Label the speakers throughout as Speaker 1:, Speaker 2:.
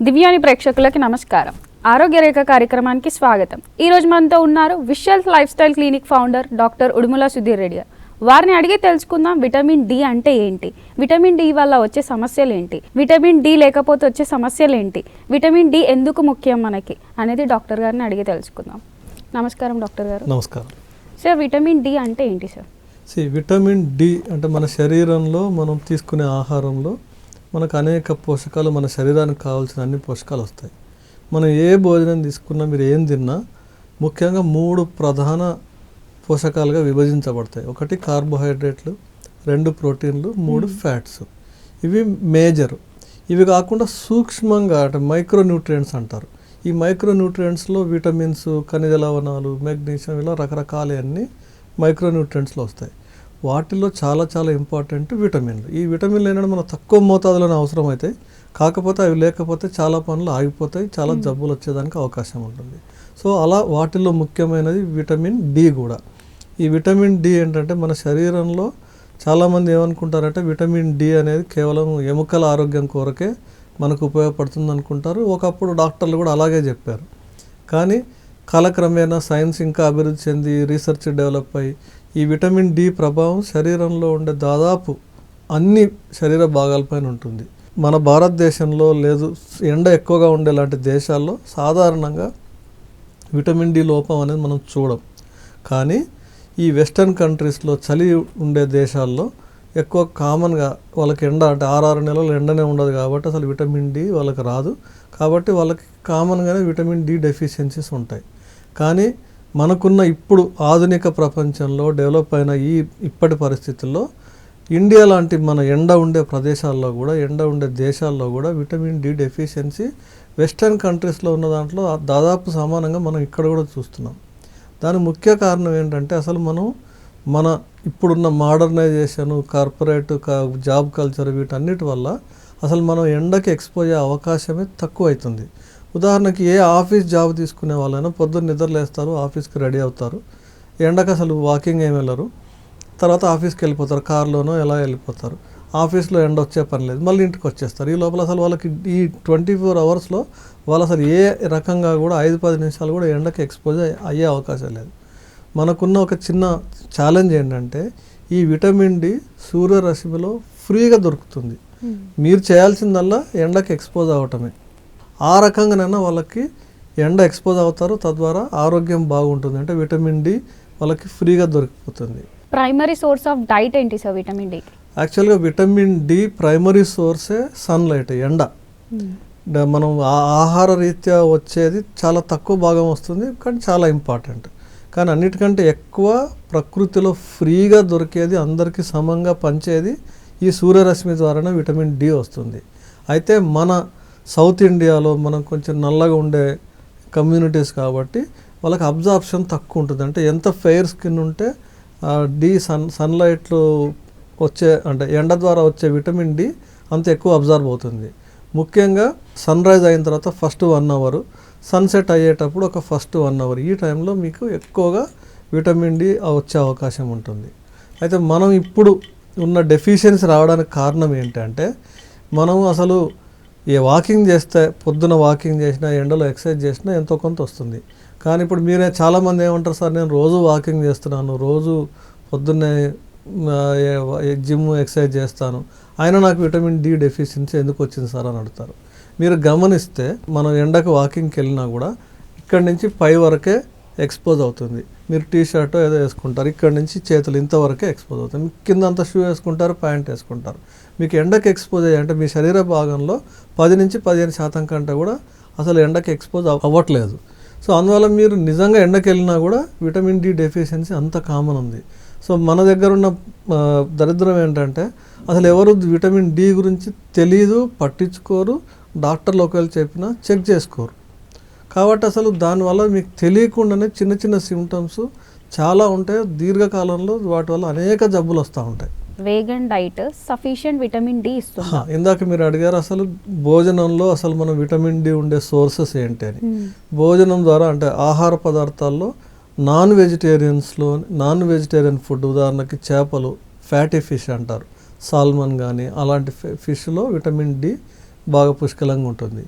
Speaker 1: దివ్యాని ప్రేక్షకులకి నమస్కారం. ఆరోగ్య రేఖ కార్యక్రమానికి స్వాగతం. ఈ రోజు మనతో ఉన్నారు Vishwal lifestyle clinic founder doctor Udumula Sudheer Reddy. వారిని అడిగి తెలుసుకుందాం విటమిన్ డి అంటే ఏంటి, విటమిన్ డి వల్ల వచ్చే సమస్యలు ఏంటి, విటమిన్ డి లేకపోతే వచ్చే సమస్యలు ఏంటి, విటమిన్ డి ఎందుకు ముఖ్యం మనకి అనేది డాక్టర్ గారిని అడిగి తెలుసుకుందాం. నమస్కారం డాక్టర్ గారు.
Speaker 2: నమస్కారం
Speaker 1: సార్, విటమిన్ డి అంటే ఏంటి సార్?
Speaker 2: విటమిన్ డి అంటే మన శరీరంలో మనం తీసుకునే ఆహారంలో మనకు అనేక పోషకాలు, మన శరీరానికి కావాల్సిన అన్ని పోషకాలు వస్తాయి. మనం ఏ భోజనం తీసుకున్నా, మీరు ఏం తిన్నా ముఖ్యంగా 3 ప్రధాన పోషకాలుగా విభజించబడతాయి. 1 కార్బోహైడ్రేట్లు, 2 ప్రోటీన్లు, 3 ఫ్యాట్స్. ఇవి మేజర్. ఇవి కాకుండా సూక్ష్మంగా అంటే మైక్రోన్యూట్రియంట్స్ అంటారు. ఈ మైక్రోన్యూట్రియంట్స్లో విటమిన్స్, ఖనిజ లవణాలు, మెగ్నీషియం ఇలా రకరకాలన్నీ మైక్రోన్యూట్రియంట్స్లో వస్తాయి. వాటిల్లో చాలా చాలా ఇంపార్టెంట్ విటమిన్లు. ఈ విటమిన్లు ఏంటంటే మన తక్కువ మోతాదులోనే అవసరం అవుతాయి. కాకపోతే అవి లేకపోతే చాలా పనులు ఆగిపోతాయి, చాలా జబ్బులు వచ్చేదానికి అవకాశం ఉంటుంది. సో అలా వాటిల్లో ముఖ్యమైనది విటమిన్ డి కూడా. ఈ విటమిన్ డి ఏంటంటే మన శరీరంలో చాలామంది ఏమనుకుంటారంటే విటమిన్ డి అనేది కేవలం ఎముకల ఆరోగ్యం కొరకే మనకు ఉపయోగపడుతుంది అనుకుంటారు. ఒకప్పుడు డాక్టర్లు కూడా అలాగే చెప్పారు. కానీ కాలక్రమేణా సైన్స్ ఇంకా అభివృద్ధి చెంది రీసెర్చ్ డెవలప్ అయ్యి ఈ విటమిన్ డి ప్రభావం శరీరంలో ఉండే దాదాపు అన్ని శరీర భాగాలపైన ఉంటుంది. మన భారతదేశంలో లేదు, ఎండ ఎక్కువగా ఉండే లాంటి దేశాల్లో సాధారణంగా విటమిన్ డి లోపం అనేది మనం చూడం. కానీ ఈ వెస్టర్న్ కంట్రీస్లో చలి ఉండే దేశాల్లో ఎక్కువ కామన్గా వాళ్ళకి ఎండ అంటే 6 నెలలు ఎండనే ఉండదు కాబట్టి అసలు విటమిన్ డి వాళ్ళకి రాదు. కాబట్టి వాళ్ళకి కామన్గానే విటమిన్ డి డెఫిషియన్సీస్ ఉంటాయి. కానీ మనకున్న ఇప్పుడు ఆధునిక ప్రపంచంలో డెవలప్ అయిన ఇప్పటి పరిస్థితుల్లో ఇండియా లాంటి మన ఎండ ఉండే ప్రదేశాల్లో కూడా, ఎండ ఉండే దేశాల్లో కూడా విటమిన్ డి డెఫిషియన్సీ వెస్టర్న్ కంట్రీస్లో ఉన్న దాంట్లో దాదాపు సమానంగా మనం ఇక్కడ కూడా చూస్తున్నాం. దానికి ముఖ్య కారణం ఏంటంటే అసలు మన ఇప్పుడున్న మోడర్నైజేషను, కార్పొరేట్ జాబ్ కల్చర్ వీటన్నిటి వల్ల అసలు మనం ఎండకి ఎక్స్పోజ్ అయ్యే అవకాశమే తక్కువ అవుతుంది. ఉదాహరణకి ఏ ఆఫీస్ జాబ్ తీసుకునే వాళ్ళైనా పొద్దున్న నిద్రలేస్తారు, ఆఫీస్కి రెడీ అవుతారు, ఎండకు అసలు వాకింగ్ ఏమి వెళ్ళరు, తర్వాత ఆఫీస్కి వెళ్ళిపోతారు, కార్లోనో ఎలా వెళ్ళిపోతారు, ఆఫీస్లో ఎండ వచ్చే పని లేదు, మళ్ళీ ఇంటికి వచ్చేస్తారు. ఈ లోపల అసలు వాళ్ళకి ఈ 24 అవర్స్లో వాళ్ళు అసలు ఏ రకంగా కూడా 5-10 నిమిషాలు కూడా ఎండకి ఎక్స్పోజ్ అయ్యే అవకాశం లేదు. మనకున్న ఒక చిన్న ఛాలెంజ్ ఏంటంటే ఈ విటమిన్ డి సూర్యరశ్మిలో ఫ్రీగా దొరుకుతుంది. మీరు చేయాల్సిందల్లా ఎండకి ఎక్స్పోజ్ అవ్వటమే. ఆ రకంగానైనా వాళ్ళకి ఎండ ఎక్స్పోజ్ అవుతారు, తద్వారా ఆరోగ్యం బాగుంటుంది. అంటే విటమిన్ డి వాళ్ళకి ఫ్రీగా దొరికిపోతుంది.
Speaker 1: ప్రైమరీ సోర్స్ ఆఫ్ డైట్ ఏంటి సార్ విటమిన్ డి?
Speaker 2: యాక్చువల్గా విటమిన్ డి ప్రైమరీ సోర్సే సన్లైట్, ఎండ. మనం ఆహార రీత్యా వచ్చేది చాలా తక్కువ భాగం వస్తుంది, కానీ చాలా ఇంపార్టెంట్. కానీ అన్నిటికంటే ఎక్కువ ప్రకృతిలో ఫ్రీగా దొరికేది, అందరికీ సమంగా పంచేది ఈ సూర్యరశ్మి ద్వారానే విటమిన్ డి వస్తుంది. అయితే మన సౌత్ ఇండియాలో మనం కొంచెం నల్లగా ఉండే కమ్యూనిటీస్ కాబట్టి వాళ్ళకి అబ్జార్ప్షన్ తక్కువ ఉంటుంది. అంటే ఎంత ఫెయిర్ స్కిన్ ఉంటే డి సన్లైట్లో వచ్చే అంటే ఎండ ద్వారా వచ్చే విటమిన్ డి అంత ఎక్కువ అబ్జర్వ్ అవుతుంది. ముఖ్యంగా సన్ రైజ్ అయిన తర్వాత ఫస్ట్ 1 అవర్, సన్సెట్ అయ్యేటప్పుడు ఒక ఫస్ట్ 1 అవర్, ఈ టైంలో మీకు ఎక్కువగా విటమిన్ డి వచ్చే అవకాశం ఉంటుంది. అయితే మనం ఇప్పుడు ఉన్న డెఫిషియన్సీ రావడానికి కారణం ఏంటంటే మనం అసలు వాకింగ్ చేస్తే, పొద్దున వాకింగ్ చేసినా, ఎండలో ఎక్సర్సైజ్ చేసినా ఎంతో కొంత వస్తుంది. కానీ ఇప్పుడు మీరే చాలామంది ఏమంటారు, సార్ నేను రోజు వాకింగ్ చేస్తున్నాను, రోజు పొద్దున్నే జిమ్ ఎక్సర్సైజ్ చేస్తాను, అయినా నాకు విటమిన్ డి డెఫిషియన్సీ ఎందుకు వచ్చింది సార్ అని అడుగుతారు. మీరు గమనిస్తే మనం ఎండకు వాకింగ్కి వెళ్ళినా కూడా ఇక్కడి నుంచి పై వరకే ఎక్స్పోజ్ అవుతుంది. మీరు టీ షర్ట్ ఏదో వేసుకుంటారు, ఇక్కడి నుంచి చేతులు ఇంతవరకే ఎక్స్పోజ్ అవుతుంది. మీకు కింద అంతా షూ వేసుకుంటారు, ప్యాంట్ వేసుకుంటారు. మీకు ఎండకి ఎక్స్పోజ్ అయ్యాయంటే మీ శరీర భాగంలో 10-15% కంటే కూడా అసలు ఎండకి ఎక్స్పోజ్ అవ్వట్లేదు. సో అందువల్ల మీరు నిజంగా ఎండకి వెళ్ళినా కూడా విటమిన్ డి డెఫిషియన్సీ అంత కామన్ ఉంది. సో మన దగ్గర ఉన్న దరిద్రం ఏంటంటే అసలు ఎవరు విటమిన్ డి గురించి తెలీదు, పట్టించుకోరు, డాక్టర్లు ఒకవేళ చెప్పినా చెక్ చేసుకోరు. కాబట్టి అసలు దానివల్ల మీకు తెలియకుండానే చిన్న చిన్న సిమ్టమ్స్ చాలా ఉంటాయి. దీర్ఘకాలంలో వాటి వల్ల అనేక జబ్బులు వస్తూ ఉంటాయి.
Speaker 1: Vegan diet sufficient vitamin D ఇస్తుంది.
Speaker 2: ఇందాక మీరు అడిగారు అసలు భోజనంలో అసలు మనం విటమిన్ డి ఉండే సోర్సెస్ ఏంటి అని. భోజనం ద్వారా అంటే ఆహార పదార్థాల్లో నాన్ వెజిటేరియన్ ఫుడ్, ఉదాహరణకి చేపలు, ఫ్యాటీ ఫిష్ అంటారు, సాల్మన్ కానీ అలాంటి ఫిష్లో విటమిన్ డి బాగా పుష్కలంగా ఉంటుంది.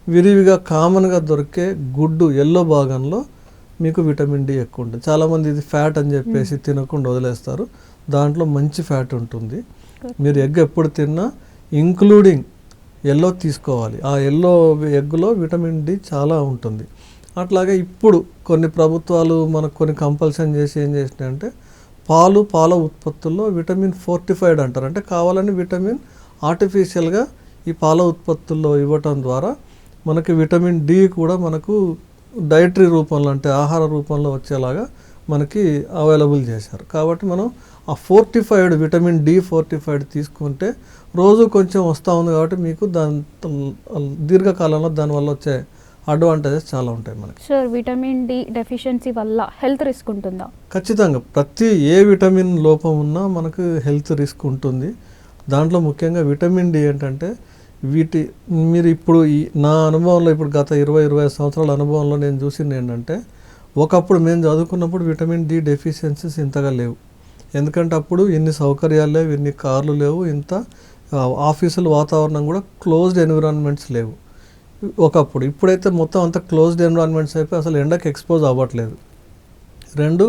Speaker 2: విరివిగా కామన్గా దొరికే గుడ్డు ఎల్లో భాగంలో మీకు విటమిన్ డి ఎక్కువ ఉంటుంది. చాలామంది ఇది ఫ్యాట్ అని చెప్పేసి తినకుండా వదిలేస్తారు. దాంట్లో మంచి ఫ్యాట్ ఉంటుంది. మీరు ఎగ్ ఎప్పుడు తిన్నా ఇంక్లూడింగ్ ఎల్లో తీసుకోవాలి. ఆ ఎల్లో ఎగ్లో విటమిన్ డి చాలా ఉంటుంది. అట్లాగే ఇప్పుడు కొన్ని ప్రభుత్వాలు మనకు కొన్ని కంపల్షన్ చేసి ఏం చేసినాయంటే పాల ఉత్పత్తుల్లో విటమిన్ ఫోర్టిఫైడ్ అంటారు. అంటే కావాలని విటమిన్ ఆర్టిఫిషియల్గా ఈ పాల ఉత్పత్తుల్లో ఇవ్వటం ద్వారా మనకి విటమిన్ డి కూడా మనకు డైటరీ రూపంలో అంటే ఆహార రూపంలో వచ్చేలాగా మనకి అవైలబుల్ చేశారు. కాబట్టి మనం ఆ ఫోర్టిఫైడ్ విటమిన్ డి ఫోర్టిఫైడ్ తీసుకుంటే రోజు కొంచెం వస్తూ ఉంది కాబట్టి మీకు దీర్ఘకాలంలో దానివల్ల వచ్చే అడ్వాంటేజెస్ చాలా ఉంటాయి మనకి.
Speaker 1: సార్, విటమిన్ డి డెఫిషియన్సీ వల్ల హెల్త్ రిస్క్ ఉంటుందా?
Speaker 2: ఖచ్చితంగా ఏ విటమిన్ లోపం ఉన్నా మనకు హెల్త్ రిస్క్ ఉంటుంది. దాంట్లో ముఖ్యంగా విటమిన్ డి ఏంటంటే మీరు ఇప్పుడు నా అనుభవంలో ఇప్పుడు గత 20-25 సంవత్సరాల అనుభవంలో నేను చూసింది ఏంటంటే ఒకప్పుడు మేము చదువుకున్నప్పుడు విటమిన్ డి డెఫిషియన్సీస్ ఇంతగా లేవు. ఎందుకంటే అప్పుడు ఇన్ని సౌకర్యాలు లేవు, ఇన్ని కార్లు లేవు, ఇంత ఆఫీసుల వాతావరణం కూడా క్లోజ్డ్ ఎన్విరాన్మెంట్స్ లేవు ఒకప్పుడు. ఇప్పుడైతే మొత్తం అంతా క్లోజ్డ్ ఎన్విరాన్మెంట్స్ అయిపోయి అసలు ఎండకి ఎక్స్పోజ్ అవ్వట్లేదు. రెండు,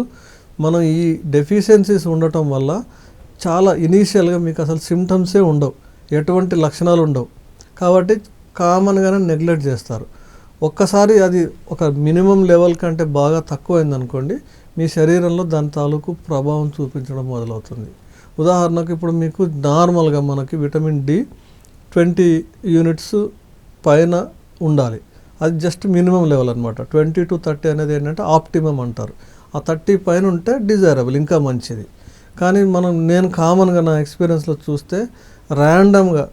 Speaker 2: మనం ఈ డెఫిషియన్సీస్ ఉండటం వల్ల చాలా ఇనీషియల్గా మీకు అసలు సిమ్టమ్సే ఉండవు, ఎటువంటి లక్షణాలు ఉండవు. కాబట్టి కామన్గానే నెగ్లెక్ట్ చేస్తారు. ఒక్కసారి అది ఒక మినిమం లెవెల్ కంటే బాగా తక్కువైందనుకోండి, మీ శరీరంలో దాని తాలూకు ప్రభావం చూపించడం మొదలవుతుంది. ఉదాహరణకు ఇప్పుడు మీకు నార్మల్గా మనకి విటమిన్ డి 20 యూనిట్స్ పైన ఉండాలి. అది జస్ట్ మినిమం లెవెల్ అనమాట. 20 to 30 అనేది ఏంటంటే ఆప్టిమమ్ అంటారు. ఆ 30 పైన ఉంటే డిజైరబుల్, ఇంకా మంచిది. కానీ నేను కామన్గా నా ఎక్స్పీరియన్స్లో చూస్తే ర్యాండమ్గా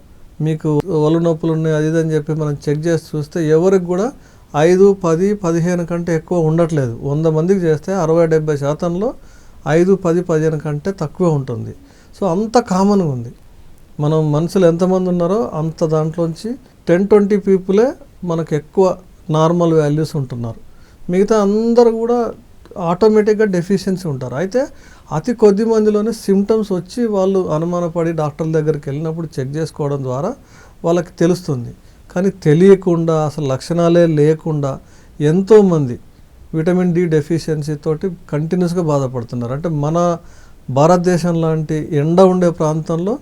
Speaker 2: మీకు ఒళ్ళు నొప్పులు ఉన్నాయి అది ఇది అని చెప్పి మనం చెక్ చేసి చూస్తే ఎవరికి కూడా 5, 10, 15 కంటే ఎక్కువ ఉండట్లేదు. 100 మందికి చేస్తే 60-70% 5, 10, 15 కంటే తక్కువే ఉంటుంది. సో అంత కామన్గా ఉంది. మనం మనుషులు ఎంతమంది ఉన్నారో అంత దాంట్లోంచి 10-20 పీపులే మనకు ఎక్కువ నార్మల్ వాల్యూస్ ఉంటున్నారు. మిగతా అందరూ కూడా ఆటోమేటిక్గా డెఫిషియన్సీ ఉంటారు. అయితే అతి కొద్ది మందిలోనే సిమ్టమ్స్ వచ్చి వాళ్ళు అనుమానపడి డాక్టర్ల దగ్గరికి వెళ్ళినప్పుడు చెక్ చేసుకోవడం ద్వారా వాళ్ళకి తెలుస్తుంది. కానీ తెలియకుండా అసలు లక్షణాలే లేకుండా ఎంతోమంది విటమిన్ డి డెఫిషియన్సీ తోటి కంటిన్యూస్గా బాధపడుతున్నారు. అంటే మన భారతదేశం లాంటి ఎండ ఉండే ప్రాంతంలో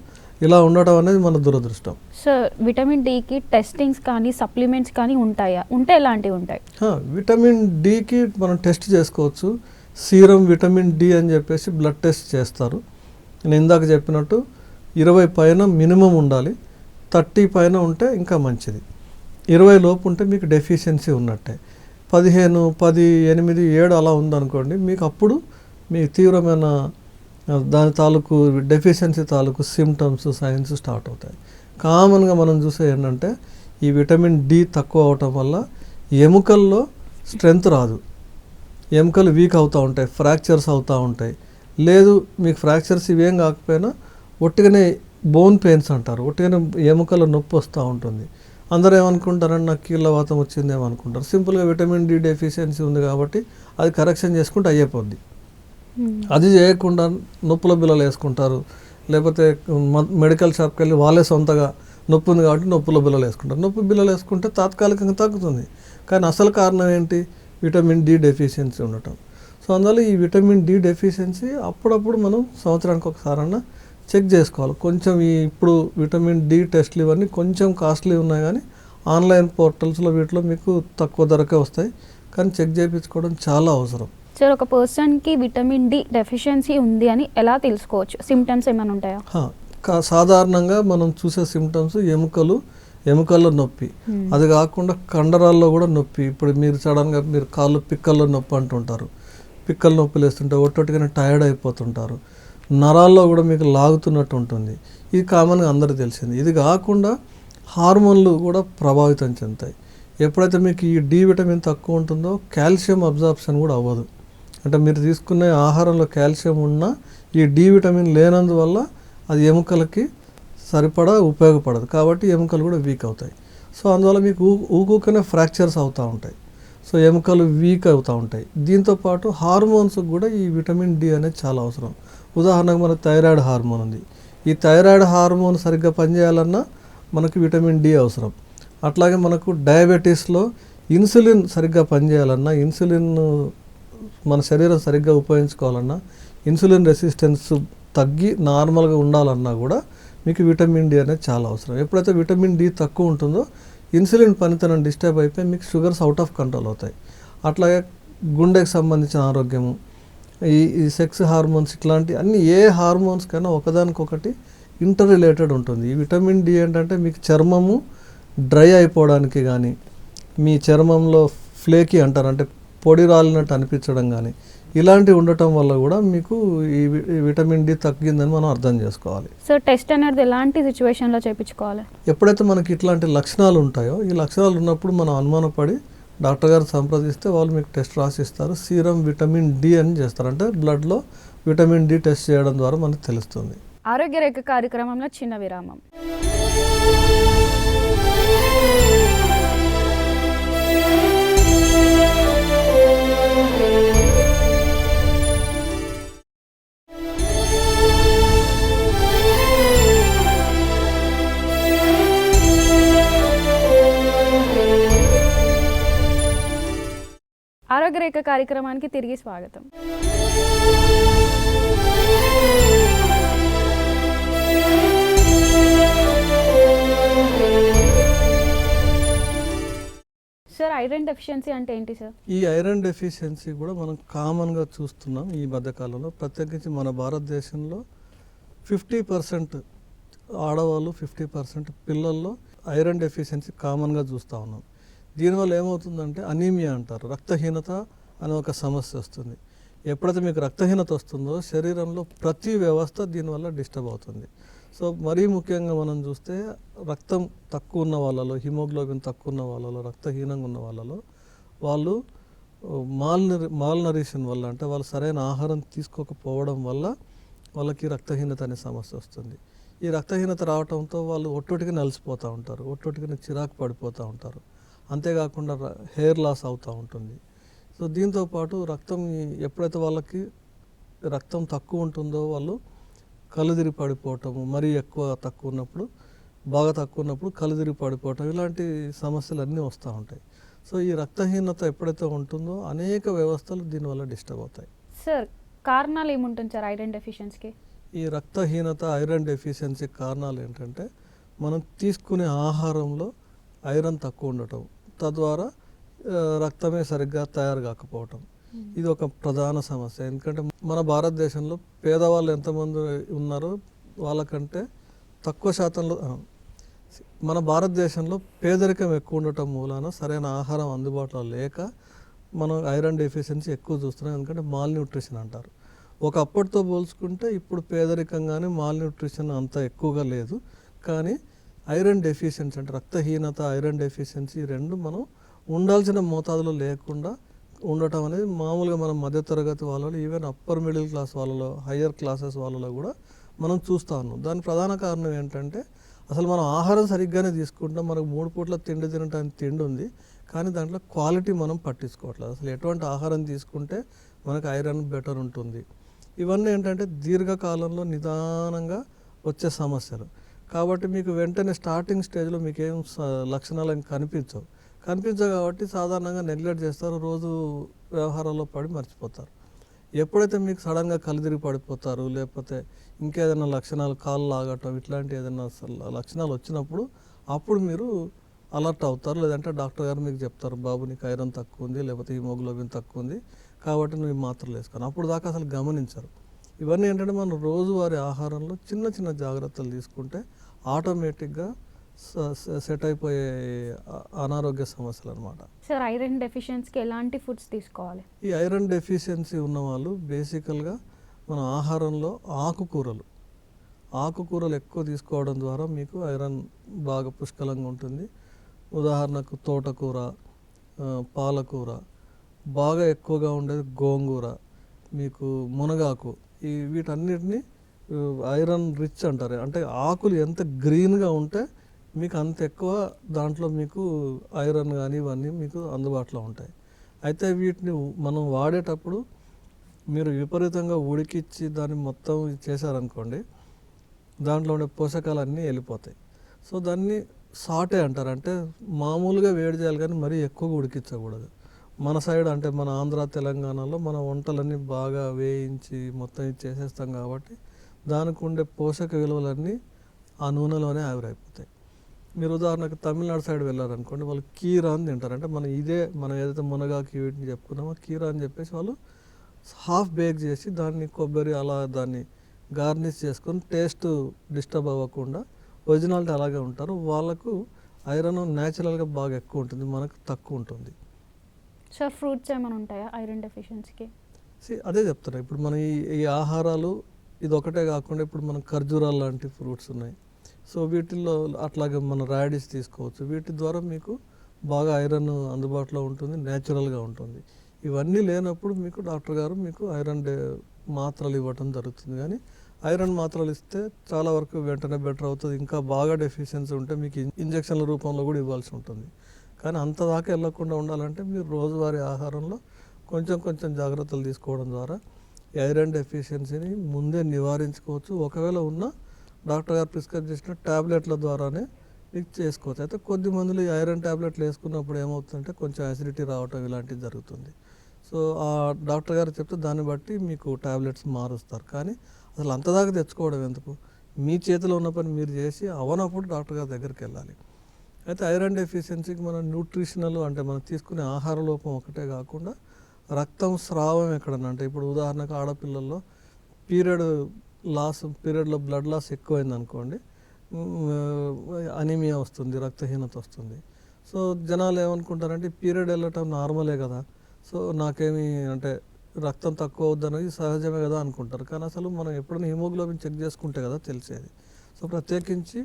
Speaker 2: ఇలా ఉండటం అనేది మన దురదృష్టం.
Speaker 1: సార్, విటమిన్ డికి టెస్టింగ్స్ కానీ సప్లిమెంట్స్ కానీ ఉంటాయా? ఉంటే ఎలాంటివి ఉంటాయి?
Speaker 2: విటమిన్ డికి మనం టెస్ట్ చేసుకోవచ్చు. సీరం విటమిన్ డి అని చెప్పేసి బ్లడ్ టెస్ట్ చేస్తారు. నేను ఇందాక చెప్పినట్టు 20 పైన మినిమం ఉండాలి, 30 పైన ఉంటే ఇంకా మంచిది. 20 లోపు ఉంటే మీకు డెఫిషియన్సీ ఉన్నట్టే. 15, 10, 8, 7 అలా ఉందనుకోండి, మీకు అప్పుడు మీ తీవ్రమైన దాని తాలూకు డెఫిషియన్సీ తాలూకు సిమ్టమ్స్ సైన్స్ స్టార్ట్ అవుతాయి. కామన్గా మనం చూసే ఏంటంటే ఈ విటమిన్ డి తక్కువ అవటం వల్ల ఎముకల్లో స్ట్రెంగ్త్ రాదు, ఎముకలు వీక్ అవుతూ ఉంటాయి, ఫ్రాక్చర్స్ అవుతూ ఉంటాయి. లేదు మీకు ఫ్రాక్చర్స్ ఇవేం కాకపోయినా ఒట్టిగానే బోన్ పెయిన్స్ అంటారు, ఒట్టిగానే ఎముకల నొప్పి వస్తూ ఉంటుంది. అందరూ ఏమనుకుంటారంటే నాకు కీళ్ళవాతం వచ్చిందేమో అనుకుంటారు. సింపుల్గా విటమిన్ డి డెఫిషియన్సీ ఉంది కాబట్టి అది కరెక్షన్ చేసుకుంటే అయిపోద్ది. అది చేయకుండా నొప్పుల బిల్లలు వేసుకుంటారు, లేకపోతే మెడికల్ షాప్కి వెళ్ళి వాళ్ళే సొంతగా నొప్పి ఉంది కాబట్టి నొప్పుల బిల్లలు వేసుకుంటారు. నొప్పి బిల్లలు వేసుకుంటే తాత్కాలికంగా తగ్గుతుంది, కానీ అసలు కారణం ఏంటి? విటమిన్ డి డెఫిషియన్సీ ఉండటం. సో అందువల్ల ఈ విటమిన్ డి డెఫిషియన్సీ అప్పుడప్పుడు మనం సంవత్సరానికి ఒకసారన్నా చెక్ చేసుకోవాలి. కొంచెం ఇప్పుడు విటమిన్ డి టెస్ట్లు ఇవన్నీ కొంచెం కాస్ట్లీ ఉన్నాయి, కానీ ఆన్లైన్ పోర్టల్స్లో వీటిలో మీకు తక్కువ ధరకే వస్తాయి. కానీ చెక్ చేయించుకోవడం చాలా అవసరం.
Speaker 1: సార్, ఒక పర్సన్కి విటమిన్ డి డెఫిషియన్సీ ఉంది అని ఎలా తెలుసుకోవచ్చు? సిమ్టమ్స్ ఏమైనా ఉంటాయా?
Speaker 2: సాధారణంగా మనం చూసే సిమ్టమ్స్ ఎముకల్లో నొప్పి, అది కాకుండా కండరాల్లో కూడా నొప్పి. ఇప్పుడు మీరు సడన్గా మీరు కాళ్ళు పిక్కల్లో నొప్పి అంటుంటారు, పిక్కల నొప్పులు వేస్తుంటే ఒట్టొట్టుగానే టైర్డ్ అయిపోతుంటారు. నరాల్లో కూడా మీకు లాగుతున్నట్టు ఉంటుంది. ఇది కామన్గా అందరికీ తెలిసింది. ఇది కాకుండా హార్మోన్లు కూడా ప్రభావితం చెందుతాయి. ఎప్పుడైతే మీకు ఈ డి విటమిన్ తక్కువ ఉంటుందో కాల్షియం అబ్జార్ప్షన్ కూడా అవ్వదు. అంటే మీరు తీసుకునే ఆహారంలో కాల్షియం ఉన్నా ఈ డి విటమిన్ లేనందువల్ల అది ఎముకలకి సరిపడా ఉపయోగపడదు, కాబట్టి ఎముకలు కూడా వీక్ అవుతాయి. సో అందువల్ల మీకు ఊకూకనే ఫ్రాక్చర్స్ అవుతూ ఉంటాయి. సో ఎముకలు వీక్ అవుతూ ఉంటాయి. దీంతోపాటు హార్మోన్స్కి కూడా ఈ విటమిన్ డి అనేది చాలా అవసరం. ఉదాహరణకు మన థైరాయిడ్ హార్మోన్ ఉంది. ఈ థైరాయిడ్ హార్మోన్ సరిగ్గా పనిచేయాలన్నా మనకి విటమిన్ డి అవసరం. అట్లాగే మనకు డయాబెటీస్లో ఇన్సులిన్ సరిగ్గా పనిచేయాలన్నా, ఇన్సులిన్ మన శరీరం సరిగ్గా ఉపయోగించుకోవాలన్నా, ఇన్సులిన్ రెసిస్టెన్స్ తగ్గి నార్మల్గా ఉండాలన్నా కూడా మీకు విటమిన్ డి అనేది చాలా అవసరం. ఎప్పుడైతే విటమిన్ డి తక్కువ ఉంటుందో ఇన్సులిన్ పనితనం డిస్టర్బ్ అయిపోయి మీకు షుగర్స్ అవుట్ ఆఫ్ కంట్రోల్ అవుతాయి. అట్లాగే గుండెకి సంబంధించిన ఆరోగ్యము, ఈ సెక్స్ హార్మోన్స్, ఇట్లాంటి అన్ని ఏ హార్మోన్స్ కైనా ఒకదానికొకటి ఇంటర్ రిలేటెడ్ ఉంటుంది. ఈ విటమిన్ డి ఏంటంటే మీకు చర్మము డ్రై అయిపోవడానికి కానీ, మీ చర్మంలో ఫ్లేకీ అంటారు, అంటే పొడి రాలినట్టు అనిపించడం కానీ, ఇలాంటివి ఉండటం వల్ల కూడా మీకు ఈ విటమిన్ డి తగ్గిందని మనం అర్థం చేసుకోవాలి.
Speaker 1: సో టెస్ట్ అనేది ఎలాంటి సిచ్యువేషన్లో చేయించుకోవాలి?
Speaker 2: ఎప్పుడైతే మనకి ఇట్లాంటి లక్షణాలు ఉంటాయో, ఈ లక్షణాలు ఉన్నప్పుడు మనం అనుమానపడి డాక్టర్ గారు సంప్రదిస్తే వాళ్ళు మీకు టెస్ట్ రాసిస్తారు. సీరం విటమిన్ డి అని చేస్తారు, అంటే బ్లడ్లో విటమిన్ డి టెస్ట్ చేయడం ద్వారా మనకు తెలుస్తుంది.
Speaker 1: ఆరోగ్య రేఖ కార్యక్రమంలో చిన్న విరామం. ఆరోగ్య రేఖ కార్యక్రమానికి తిరిగి స్వాగతం. సార్, ఐరన్ డెఫిషియన్సీ అంటే ఏంటి సార్?
Speaker 2: ఈ ఐరన్ డెఫిషియన్సీ కూడా మనం కామన్గా చూస్తున్నాం ఈ మధ్యకాలంలో. ప్రత్యేకించి మన భారతదేశంలో 50% ఆడవాళ్ళు, 50% పిల్లల్లో ఐరన్ డెఫిషియన్సీ కామన్గా చూస్తూ ఉన్నాం. దీనివల్ల ఏమవుతుందంటే అనీమియా అంటారు, రక్తహీనత అనే ఒక సమస్య వస్తుంది. ఎప్పుడైతే మీకు రక్తహీనత వస్తుందో శరీరంలో ప్రతి వ్యవస్థ దీనివల్ల డిస్టర్బ్ అవుతుంది. సో మరీ ముఖ్యంగా మనం చూస్తే రక్తం తక్కువ ఉన్న వాళ్ళలో, హిమోగ్లోబిన్ తక్కువ ఉన్న వాళ్ళలో, రక్తహీనంగా ఉన్న వాళ్ళలో వాళ్ళు మాల్నరిషన్ వల్ల, అంటే వాళ్ళు సరైన ఆహారం తీసుకోకపోవడం వల్ల వాళ్ళకి రక్తహీనత అనే సమస్య వస్తుంది. ఈ రక్తహీనత రావడంతో వాళ్ళు ఒట్టొటికి నలిసిపోతూ ఉంటారు, ఒట్టొటికి చిరాకు పడిపోతూ ఉంటారు. అంతేకాకుండా హెయిర్ లాస్ అవుతూ ఉంటుంది. సో దీంతోపాటు రక్తం ఎప్పుడైతే వాళ్ళకి రక్తం తక్కువ ఉంటుందో వాళ్ళు కలుదిరి పడిపోవటము, మరీ బాగా తక్కువ ఉన్నప్పుడు కలుదిరి పడిపోవటం, ఇలాంటి సమస్యలు అన్నీ వస్తూ ఉంటాయి. సో ఈ రక్తహీనత ఎప్పుడైతే ఉంటుందో అనేక వ్యవస్థలు దీనివల్ల డిస్టర్బ్ అవుతాయి.
Speaker 1: సార్, కారణాలు ఏముంటుంది సార్ ఐరన్ డెఫిషియన్సీకి?
Speaker 2: ఈ రక్తహీనత, ఐరన్ డెఫిషియన్సీ కారణాలు ఏంటంటే మనం తీసుకునే ఆహారంలో ఐరన్ తక్కువ ఉండటం, తద్వారా రక్తమే సరిగ్గా తయారు కాకపోవటం, ఇది ఒక ప్రధాన సమస్య. ఎందుకంటే మన భారతదేశంలో పేదవాళ్ళు ఎంతమంది ఉన్నారో వాళ్ళకంటే తక్కువ శాతంలో మన భారతదేశంలో పేదరికం ఎక్కువ ఉండటం మూలాన సరైన ఆహారం అందుబాటులో లేక మనం ఐరన్ డెఫిషియన్సీ ఎక్కువ చూస్తున్నాం. ఎందుకంటే మాల్ న్యూట్రిషన్ అంటారు. ఒకప్పటితో పోల్చుకుంటే ఇప్పుడు పేదరికం కానీ మాల్ న్యూట్రిషన్ అంత ఎక్కువగా లేదు. కానీ ఐరన్ డెఫిషియన్సీ అంటే రక్తహీనత, ఐరన్ డెఫిషియన్సీ రెండు మనం ఉండాల్సిన మోతాదులో లేకుండా ఉండటం అనేది మామూలుగా మనం మధ్యతరగతి వాళ్ళలో, ఈవెన్ అప్పర్ మిడిల్ క్లాస్ వాళ్ళలో, హయ్యర్ క్లాసెస్ వాళ్ళలో కూడా మనం చూస్తూ ఉన్నాం. దాని ప్రధాన కారణం ఏంటంటే అసలు మనం ఆహారం సరిగ్గానే తీసుకుంటాం, మనకు 3 పూట్ల తిండి తినడానికి తిండి ఉంది, కానీ దాంట్లో క్వాలిటీ మనం పట్టించుకోవట్లేదు. అసలు ఎటువంటి ఆహారం తీసుకుంటే మనకు ఐరన్ బెటర్ ఉంటుంది, ఇవన్నీ ఏంటంటే దీర్ఘకాలంలో నిదానంగా వచ్చే సమస్యలు. కాబట్టి మీకు వెంటనే స్టార్టింగ్ స్టేజ్లో మీకు ఏం లక్షణాలు కనిపించవు కాబట్టి సాధారణంగా నెగ్లెక్ట్ చేస్తారు, రోజు వ్యవహారాల్లో పడి మర్చిపోతారు. ఎప్పుడైతే మీకు సడన్గా కలుదిరిగి పడిపోతారు, లేకపోతే ఇంకేదైనా లక్షణాలు, కాళ్ళు లాగటం, ఇట్లాంటి ఏదైనా లక్షణాలు వచ్చినప్పుడు అప్పుడు మీరు అలర్ట్ అవుతారు. లేదంటే డాక్టర్ గారు మీకు చెప్తారు, బాబు నీకు ఐరన్ తక్కువ ఉంది, లేకపోతే హిమోగ్లోబిన్ తక్కువ ఉంది, కాబట్టి నువ్వు ఈ మాత్రలు వేసుకొని. అప్పుడు దాకా అసలు గమనించరు. ఇవన్నీ ఏంటంటే మనం రోజువారీ ఆహారంలో చిన్న చిన్న జాగ్రత్తలు తీసుకుంటే ఆటోమేటిక్గా సెట్ అయిపోయే అనారోగ్య సమస్యలు అనమాట.
Speaker 1: సార్, ఐరన్ డెఫిషియన్సీకి ఎలాంటి ఫుడ్స్ తీసుకోవాలి?
Speaker 2: ఈ ఐరన్ డెఫిషియన్సీ ఉన్న వాళ్ళు బేసికల్గా మన ఆహారంలో ఆకుకూరలు ఎక్కువ తీసుకోవడం ద్వారా మీకు ఐరన్ బాగా పుష్కలంగా ఉంటుంది. ఉదాహరణకు తోటకూర, పాలకూర, బాగా ఎక్కువగా ఉండేది గోంగూర, మీకు మునగాకు, వీటన్నిటిని ఐరన్ రిచ్ అంటారు. అంటే ఆకులు ఎంత గ్రీన్గా ఉంటే మీకు అంత ఎక్కువ దాంట్లో మీకు ఐరన్ కానీ ఇవన్నీ మీకు అందుబాటులో ఉంటాయి. అయితే వీటిని మనం వాడేటప్పుడు మీరు విపరీతంగా ఉడికిచ్చి దాన్ని మొత్తం చేశారనుకోండి, దాంట్లో ఉండే పోషకాలన్నీ వెళ్ళిపోతాయి. సో దాన్ని సాటే అంటారు, అంటే మామూలుగా వేడి చేయాలి కానీ మరీ ఎక్కువగా ఉడికించకూడదు. మన సైడ్ అంటే మన ఆంధ్ర తెలంగాణలో మన వంటలన్నీ బాగా వేయించి మొత్తం ఇది చేసేస్తాం కాబట్టి దానికి ఉండే పోషక విలువలన్నీ ఆ నూనెలోనే ఆవిరైపోతాయి. మీరు ఉదాహరణకు తమిళనాడు సైడ్ వెళ్ళారనుకోండి, వాళ్ళు కీరా అని తింటారు. అంటే మనం ఏదైతే మునగాకు వీటిని చెప్పుకున్నామో కీరా అని చెప్పేసి వాళ్ళు హాఫ్ బేక్ చేసి దాన్ని కొబ్బరి అలా దాన్ని గార్నిష్ చేసుకొని టేస్ట్ డిస్టర్బ్ అవ్వకుండా ఒరిజినాలిటీ అలాగే ఉంటారు. వాళ్ళకు ఐరన్ న్యాచురల్గా బాగా ఎక్కువ ఉంటుంది, మనకు తక్కువ ఉంటుంది.
Speaker 1: సార్ ఫ్రూట్స్ ఏమైనా ఉంటాయా ఐరన్ డెఫిషియన్సీకి?
Speaker 2: అదే చెప్తున్నా, ఇప్పుడు మన ఈ ఆహారాలు ఇది ఒకటే కాకుండా ఇప్పుడు మన ఖర్జూరాలు లాంటి ఫ్రూట్స్ ఉన్నాయి. సో వీటిల్లో అట్లాగే మన రాడిష్ తీసుకోవచ్చు. వీటి ద్వారా మీకు బాగా ఐరన్ అందుబాటులో ఉంటుంది, న్యాచురల్గా ఉంటుంది. ఇవన్నీ లేనప్పుడు మీకు డాక్టర్ గారు మీకు ఐరన్ మాత్రలు ఇవ్వటం జరుగుతుంది. కానీ ఐరన్ మాత్రలు ఇస్తే చాలా వరకు వెంటనే బెటర్ అవుతుంది. ఇంకా బాగా డెఫిషియన్సీ ఉంటే మీకు ఇంజక్షన్ల రూపంలో కూడా ఇవ్వాల్సి ఉంటుంది. కానీ అంత దాకా వెళ్ళకుండా ఉండాలంటే మీరు రోజువారీ ఆహారంలో కొంచెం కొంచెం జాగ్రత్తలు తీసుకోవడం ద్వారా ఈ ఐరన్ డెఫిషియన్సీని ముందే నివారించుకోవచ్చు. ఒకవేళ ఉన్న డాక్టర్ గారు ప్రిస్క్రైబ్ చేసిన ట్యాబ్లెట్ల ద్వారానే మీకు చేసుకోవచ్చు. అయితే కొద్ది మందిలో ఈ ఐరన్ ట్యాబ్లెట్లు వేసుకున్నప్పుడు ఏమవుతుందంటే కొంచెం అసిడిటీ రావటం ఇలాంటివి జరుగుతుంది. సో ఆ డాక్టర్ గారు చెప్తే దాన్ని బట్టి మీకు ట్యాబ్లెట్స్ మారుస్తారు. కానీ అసలు అంతదాకా తెచ్చుకోవడం ఎందుకు? మీ చేతిలో ఉన్న పని మీరు చేసి అవనప్పుడు డాక్టర్ గారి దగ్గరికి వెళ్ళాలి. అయితే ఐరన్ డెఫిషియన్సీకి మన న్యూట్రిషనల్ అంటే మనం తీసుకునే ఆహార లోపం ఒకటే కాకుండా రక్తం స్రావం ఎక్కడన్నా, అంటే ఇప్పుడు ఉదాహరణకు ఆడపిల్లల్లో పీరియడ్లో బ్లడ్ లాస్ ఎక్కువైంది అనుకోండి, అనీమియా వస్తుంది, రక్తహీనత వస్తుంది. సో జనాలు ఏమనుకుంటారంటే పీరియడ్ వెళ్ళటం నార్మలే కదా, సో నాకేమి అంటే రక్తం తక్కువ అవుద్దనేది సహజమే కదా అనుకుంటారు. కానీ అసలు మనం ఎప్పుడైనా హిమోగ్లోబిన్ చెక్ చేసుకుంటే కదా తెలిసేది. సో ప్రత్యేకించి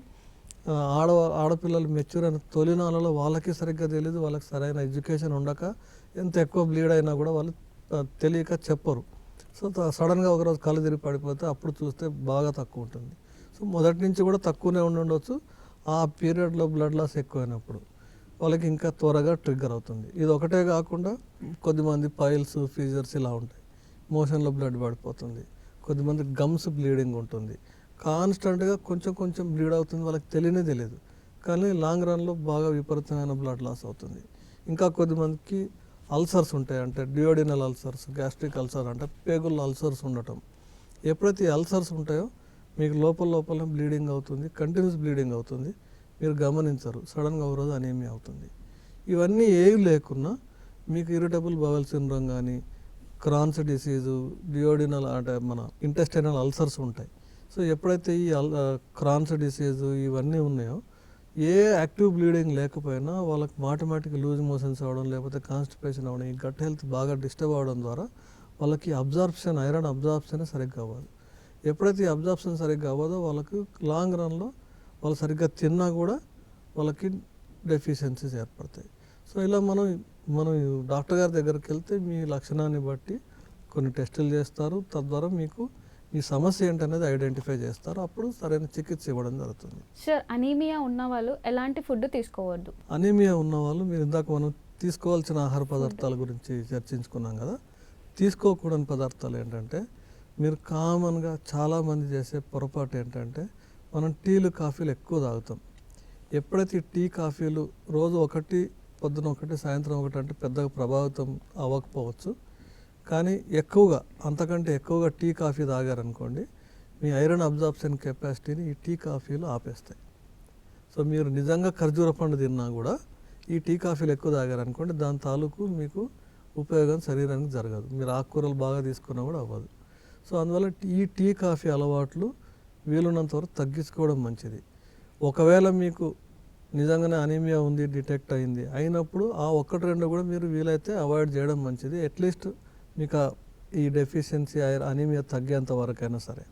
Speaker 2: ఆడపిల్లలు మెచ్యూర్ అయిన తొలినాళ్ళలో వాళ్ళకి సరిగ్గా తెలియదు, వాళ్ళకి సరైన ఎడ్యుకేషన్ ఉండక ఎంత ఎక్కువ బ్లీడ్ అయినా కూడా వాళ్ళు తెలియక చెప్పరు. సో సడన్గా ఒకరోజు కళ్ళు తిరిగి పడిపోతే అప్పుడు చూస్తే బాగా తక్కువ ఉంటుంది. సో మొదటి నుంచి కూడా తక్కువనే ఉండొచ్చు, ఆ పీరియడ్లో బ్లడ్ లాస్ ఎక్కువైనప్పుడు వాళ్ళకి ఇంకా త్వరగా ట్రిగ్గర్ అవుతుంది. ఇది ఒకటే కాకుండా కొద్దిమంది పైల్స్, ఫీజర్స్ ఇలా ఉంటాయి, మోషన్లో బ్లడ్ పడిపోతుంది. కొద్దిమంది గమ్స్ బ్లీడింగ్ ఉంటుంది, కాన్స్టెంట్గా కొంచెం కొంచెం బ్లీడ్ అవుతుంది, వాళ్ళకి తెలియదు. కానీ లాంగ్ రన్లో బాగా విపరీతమైన బ్లడ్ లాస్ అవుతుంది. ఇంకా కొద్దిమందికి అల్సర్స్ ఉంటాయి, అంటే డియోడినల్ అల్సర్స్, గ్యాస్ట్రిక్ అల్సర్ అంటే పేగుల్లో అల్సర్స్ ఉండటం. ఎప్పుడైతే ఈ అల్సర్స్ ఉంటాయో మీకు లోపల బ్లీడింగ్ అవుతుంది, కంటిన్యూస్ బ్లీడింగ్ అవుతుంది, మీరు గమనించరు, సడన్గా ఒక రోజు అనీమియా అవుతుంది. ఇవన్నీ ఏవి లేకున్నా మీకు ఇరిటబుల్ బవల్ సిండ్రోమ్ కానీ, క్రాన్స్ డిసీజు, డియోడినల్ అంటే మన ఇంటెస్టైనల్ అల్సర్స్ ఉంటాయి. సో ఎప్పుడైతే ఈ క్రాన్స్ డిసీజు ఇవన్నీ ఉన్నాయో ఏ యాక్టివ్ బ్లీడింగ్ లేకపోయినా వాళ్ళకి మాటిమాటికి లూజ్ మోషన్స్ అవ్వడం, లేకపోతే కాన్స్టిపేషన్ అవ్వడం, ఈ గట్ హెల్త్ బాగా డిస్టర్బ్ అవ్వడం ద్వారా వాళ్ళకి ఐరన్ అబ్జార్ప్షన్ సరిగ్గా అవ్వదు. ఎప్పుడైతే ఈ అబ్జార్ప్షన్ సరిగ్గా అవ్వదో వాళ్ళకి లాంగ్ రన్లో వాళ్ళు సరిగ్గా తిన్నా కూడా వాళ్ళకి డెఫిషియన్సీస్ ఏర్పడతాయి. సో ఇలా మనం డాక్టర్ గారి దగ్గరికి వెళ్తే మీ లక్షణాన్ని బట్టి కొన్ని టెస్టులు చేస్తారు, తద్వారా మీకు ఈ సమస్య ఏంటనేది ఐడెంటిఫై చేస్తారు, అప్పుడు సరైన చికిత్స ఇవ్వడం జరుగుతుంది.
Speaker 1: సార్ అనీమియా ఉన్న వాళ్ళు ఎలాంటి ఫుడ్ తీసుకోవద్దు?
Speaker 2: అనీమియా ఉన్నవాళ్ళు మీరు ఇందాక మనం తీసుకోవాల్సిన ఆహార పదార్థాల గురించి చర్చించుకున్నాం కదా. తీసుకోకూడని పదార్థాలు ఏంటంటే, మీరు కామన్గా చాలామంది చేసే పొరపాటు ఏంటంటే మనం టీలు, కాఫీలు ఎక్కువ తాగుతాం. ఎప్పుడైతే టీ, కాఫీలు రోజు ఒకటి, పొద్దున ఒకటి, సాయంత్రం ఒకటి అంటే పెద్దగా ప్రభావితం అవ్వకపోవచ్చు, కానీ అంతకంటే ఎక్కువగా టీ, కాఫీ తాగారనుకోండి మీ ఐరన్ అబ్జార్ప్షన్ కెపాసిటీని ఈ టీ, కాఫీలు ఆపేస్తాయి. సో మీరు నిజంగా ఖర్జూర పండు తిన్నా కూడా ఈ టీ, కాఫీలు ఎక్కువ తాగారనుకోండి దాని తాలూకు మీకు ఉపయోగం శరీరానికి జరగదు, మీరు ఆకుకూరలు బాగా తీసుకున్నా కూడా అవ్వదు. సో అందువల్ల ఈ టీ, కాఫీ అలవాట్లు వీలున్నంత వరకు తగ్గించుకోవడం మంచిది. ఒకవేళ మీకు నిజంగానే అనీమియా ఉంది, డిటెక్ట్ అయినప్పుడు ఆ 1-2 కూడా మీరు వీలైతే అవాయిడ్ చేయడం మంచిది. అట్లీస్ట్ మీకు ఈ డెఫిషియన్సీ అనీమియా తగ్గేంత వరకైనా సరే.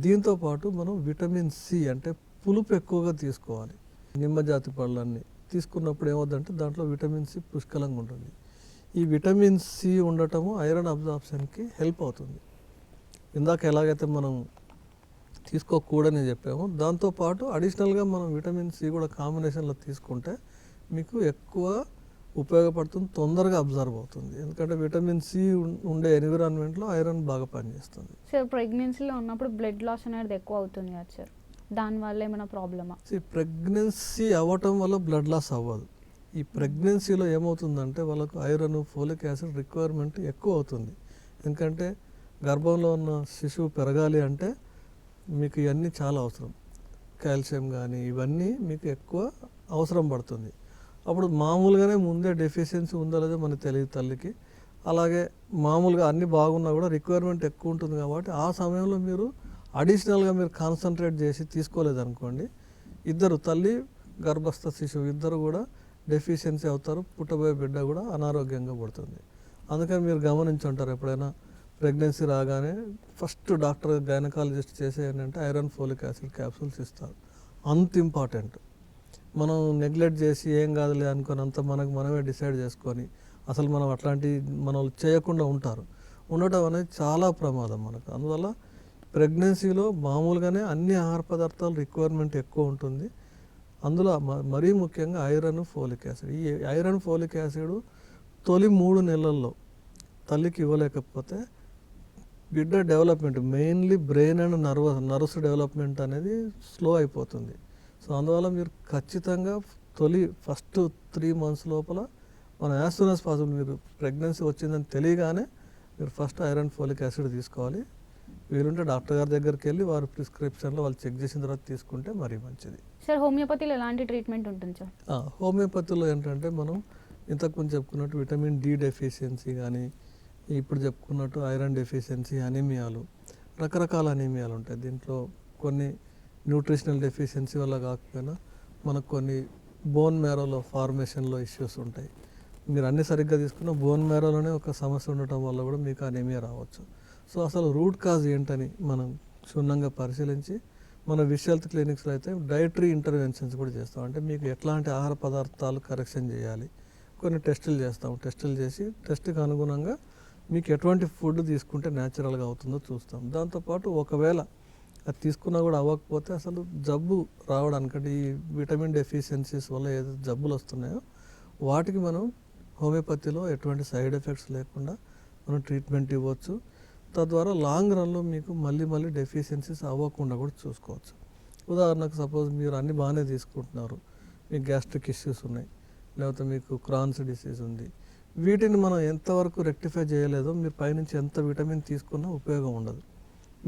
Speaker 2: దీంతోపాటు మనం విటమిన్ సి అంటే పులుపు ఎక్కువగా తీసుకోవాలి. నిమ్మజాతి పళ్ళన్నీ తీసుకున్నప్పుడు ఏమవుతుందంటే దాంట్లో విటమిన్ సి పుష్కలంగా ఉంటుంది. ఈ విటమిన్ సి ఉండటము ఐరన్ అబ్జార్ప్షన్కి హెల్ప్ అవుతుంది. ఇందాక ఎలాగైతే మనం తీసుకోకూడని చెప్పాము, దాంతోపాటు అడిషనల్గా మనం విటమిన్ సి కూడా కాంబినేషన్లో తీసుకుంటే మీకు ఎక్కువ ఉపయోగపడుతుంది, తొందరగా అబ్జర్వ్ అవుతుంది. ఎందుకంటే విటమిన్ సి ఉండే ఎన్విరాన్మెంట్లో ఐరన్ బాగా పనిచేస్తుంది.
Speaker 1: సార్ ప్రెగ్నెన్సీలో ఉన్నప్పుడు బ్లడ్ లాస్ అనేది ఎక్కువ అవుతుంది కదా సార్? దానివల్ల ఏమైనా ప్రాబ్లమా?
Speaker 2: ప్రెగ్నెన్సీ అవ్వటం వల్ల బ్లడ్ లాస్ అవ్వదు. ఈ ప్రెగ్నెన్సీలో ఏమవుతుందంటే వాళ్ళకు ఐరన్, ఫోలిక్ యాసిడ్ రిక్వైర్మెంట్ ఎక్కువ అవుతుంది. ఎందుకంటే గర్భంలో ఉన్న శిశువు పెరగాలి అంటే మీకు ఇవన్నీ చాలా అవసరం. కాల్షియం కానీ ఇవన్నీ మీకు ఎక్కువ అవసరం పడుతుంది. అప్పుడు మామూలుగానే ముందే డెఫిషియన్సీ ఉందో లేదో మనకు తెలియదు తల్లికి. అలాగే మామూలుగా అన్నీ బాగున్నా కూడా రిక్వైర్మెంట్ ఎక్కువ ఉంటుంది కాబట్టి ఆ సమయంలో మీరు అడిషనల్గా మీరు కాన్సన్ట్రేట్ చేసి తీసుకోలేదనుకోండి, ఇద్దరు తల్లి, గర్భస్థ శిశువు ఇద్దరు కూడా డెఫిషియన్సీ అవుతారు. పుట్టబోయే బిడ్డ కూడా అనారోగ్యంగా పుడుతుంది. అందుకని మీరు గమనించి ఉంటారు, ఎప్పుడైనా ప్రెగ్నెన్సీ రాగానే ఫస్ట్ డాక్టర్ గైనకాలజిస్ట్ చేసే ఏంటంటే ఐరన్, ఫోలిక్ యాసిడ్ క్యాప్సూల్స్ ఇస్తారు. అంత ఇంపార్టెంట్. మనం నెగ్లెక్ట్ చేసి ఏం కాదులే అనుకొని అంత మనమే డిసైడ్ చేసుకొని అసలు మనం అట్లాంటి మనం చేయకుండా ఉండటం అనేది చాలా ప్రమాదం మనకు. అందువల్ల ప్రెగ్నెన్సీలో మామూలుగానే అన్ని ఆహార పదార్థాలు రిక్వైర్మెంట్ ఎక్కువ ఉంటుంది. అందులో మరీ ముఖ్యంగా ఐరన్, ఫోలిక్ యాసిడ్. ఈ ఐరన్, ఫోలిక్ యాసిడ్ తొలి 3 నెలల్లో తల్లికి ఇవ్వలేకపోతే బిడ్డ development, mainly brain and nerves development అనేది స్లో అయిపోతుంది. సో అందువల్ల మీరు ఖచ్చితంగా ఫస్ట్ 3 months లోపల మనం యాజ్ సూన్ యాజ్ పాసిబుల్ మీరు ప్రెగ్నెన్సీ వచ్చిందని తెలియగానే మీరు ఫస్ట్ ఐరన్, ఫోలిక్ యాసిడ్ తీసుకోవాలి. వీలుంటే డాక్టర్ గారి దగ్గరికి వెళ్ళి వారి ప్రిస్క్రిప్షన్లో వాళ్ళు చెక్ చేసిన తర్వాత తీసుకుంటే మరీ మంచిది.
Speaker 1: సార్, హోమియోపతిలో ఎలాంటి ట్రీట్మెంట్ ఉంటుంది సార్?
Speaker 2: హోమియోపతిలో ఏంటంటే మనం ఇంతకుముందు చెప్పుకున్నట్టు విటమిన్ డి డెఫిషియన్సీ కానీ, ఇప్పుడు చెప్పుకున్నట్టు ఐరన్ డెఫిషియన్సీ, అనీమియాలు, రకరకాల అనీమియాలు ఉంటాయి. దీంట్లో కొన్ని న్యూట్రిషనల్ డెఫిషియన్సీ వల్ల కాకపోయినా మనకు కొన్ని బోన్ మ్యారోలో ఫార్మేషన్లో ఇష్యూస్ ఉంటాయి. మీరు అన్ని సరిగ్గా తీసుకున్న బోన్ మ్యారోలోనే ఒక సమస్య ఉండటం వల్ల కూడా మీకు అనీమియా రావచ్చు. సో అసలు రూట్ కాజ్ ఏంటని మనం క్షుణ్ణంగా పరిశీలించి మన విష్ హెల్త్ క్లినిక్స్లో అయితే డైటరీ ఇంటర్వెన్షన్స్ కూడా చేస్తాం. అంటే మీకు ఎట్లాంటి ఆహార పదార్థాలు కరెక్షన్ చేయాలి, కొన్ని టెస్టులు చేస్తాం. టెస్టులు చేసి టెస్ట్కి అనుగుణంగా మీకు ఎటువంటి ఫుడ్ తీసుకుంటే న్యాచురల్గా అవుతుందో చూస్తాం. దాంతోపాటు ఒకవేళ అది తీసుకున్నా కూడా అవ్వకపోతే అసలు జబ్బు రావడానికి, అంటే ఈ విటమిన్ డెఫిషియన్సీస్ వల్ల ఏదైతే జబ్బులు వస్తున్నాయో వాటికి మనం హోమియోపతిలో ఎటువంటి సైడ్ ఎఫెక్ట్స్ లేకుండా మనం ట్రీట్మెంట్ ఇవ్వచ్చు. తద్వారా లాంగ్ రన్లో మీకు మళ్ళీ డెఫిషియన్సీస్ అవ్వకుండా కూడా చూసుకోవచ్చు. ఉదాహరణకు సపోజ్ మీరు అన్ని బాగానే తీసుకుంటున్నారు, మీకు గ్యాస్ట్రిక్ ఇష్యూస్ ఉన్నాయి, లేకపోతే మీకు క్రాన్స్ డిసీజ్ ఉంది, వీటిని మనం ఎంతవరకు రెక్టిఫై చేయలేదో మీరు పైనుంచి ఎంత విటమిన్ తీసుకున్నా ఉపయోగం ఉండదు.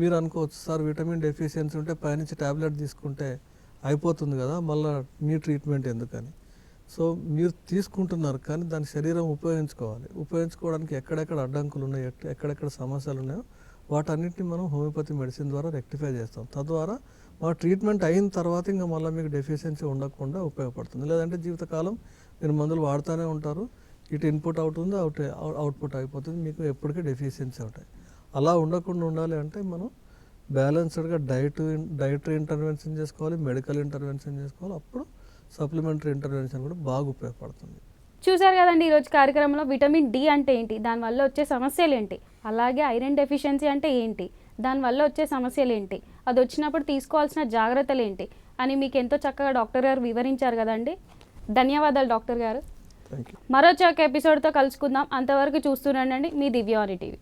Speaker 2: మీరు అనుకోవచ్చు, సార్ విటమిన్ డెఫిషియన్సీ ఉంటే పైనుంచి ట్యాబ్లెట్ తీసుకుంటే అయిపోతుంది కదా, మళ్ళీ మీ ట్రీట్మెంట్ ఎందుకని. సో మీరు తీసుకుంటున్నారు కానీ దాని శరీరం ఉపయోగించుకోవడానికి ఎక్కడెక్కడ అడ్డంకులు ఉన్నాయి, ఎక్కడెక్కడ సమస్యలు ఉన్నాయో వాటన్నిటిని మనం హోమియోపతి మెడిసిన్ ద్వారా రెక్టిఫై చేస్తాం. తద్వారా మా ట్రీట్మెంట్ అయిన తర్వాత ఇంకా మళ్ళీ మీకు డెఫిషియన్సీ ఉండకుండా ఉపయోగపడుతుంది. లేదంటే జీవితకాలం మీరు మందులు వాడుతూనే ఉంటారు, ఇటు ఇన్పుట్ అవుతుంది, అవుట్పుట్ అయిపోతుంది, మీకు ఎప్పటికీ డెఫిషియన్సీ ఉంటాయి. అలా ఉండకుండా ఉండాలి అంటే మనం బ్యాలెన్స్డ్గా డైటరీ ఇంటర్వెన్షన్ చేసుకోవాలి, మెడికల్ ఇంటర్వెన్షన్ చేసుకోవాలి. అప్పుడు సప్లిమెంటరీ ఇంటర్వెన్షన్ కూడా బాగా ఉపయోగపడుతుంది.
Speaker 1: చూసారు కదండి ఈరోజు కార్యక్రమంలో విటమిన్ డి అంటే ఏంటి, దానివల్ల వచ్చే సమస్యలు ఏంటి, అలాగే ఐరన్ డెఫిషియన్సీ అంటే ఏంటి, దానివల్ల వచ్చే సమస్యలు ఏంటి, అది వచ్చినప్పుడు తీసుకోవాల్సిన జాగ్రత్తలు ఏంటి అని మీకు ఎంతో చక్కగా డాక్టర్ గారు వివరించారు కదండి. ధన్యవాదాలు డాక్టర్ గారు.
Speaker 2: Thank you.
Speaker 1: మరో చక్క ఎపిసోడ్తో కలుసుకుందాం. అంతవరకు చూస్తూనండి మీ దివ్యవాణి టీవీ.